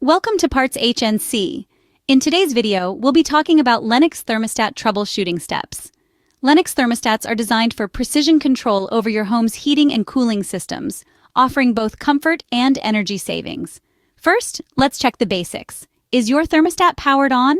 Welcome to PartsHnC. In today's video, we'll be talking about Lennox Thermostat Troubleshooting steps. Lennox thermostats are designed for precision control over your home's heating and cooling systems, offering both comfort and energy savings. First, let's check the basics. Is your thermostat powered on?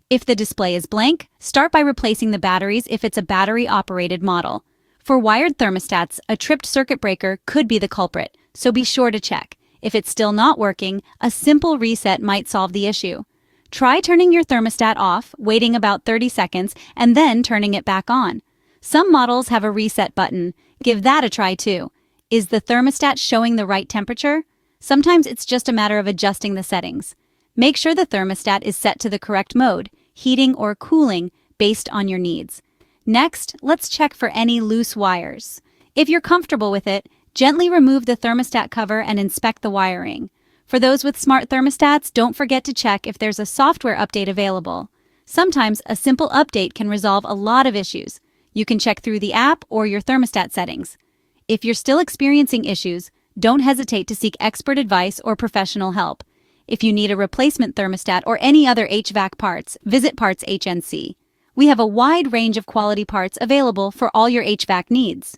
If the display is blank, start by replacing the batteries if it's a battery-operated model. For wired thermostats, a tripped circuit breaker could be the culprit, so be sure to check. If it's still not working, a simple reset might solve the issue. Try turning your thermostat off, waiting about 30 seconds, and then turning it back on. Some models have a reset button. Give that a try too. Is the thermostat showing the right temperature? Sometimes it's just a matter of adjusting the settings. Make sure the thermostat is set to the correct mode, heating or cooling, based on your needs. Next, let's check for any loose wires. If you're comfortable with it, gently remove the thermostat cover and inspect the wiring. For those with smart thermostats, don't forget to check if there's a software update available. Sometimes a simple update can resolve a lot of issues. You can check through the app or your thermostat settings. If you're still experiencing issues, don't hesitate to seek expert advice or professional help. If you need a replacement thermostat or any other HVAC parts, visit PartsHnC. We have a wide range of quality parts available for all your HVAC needs.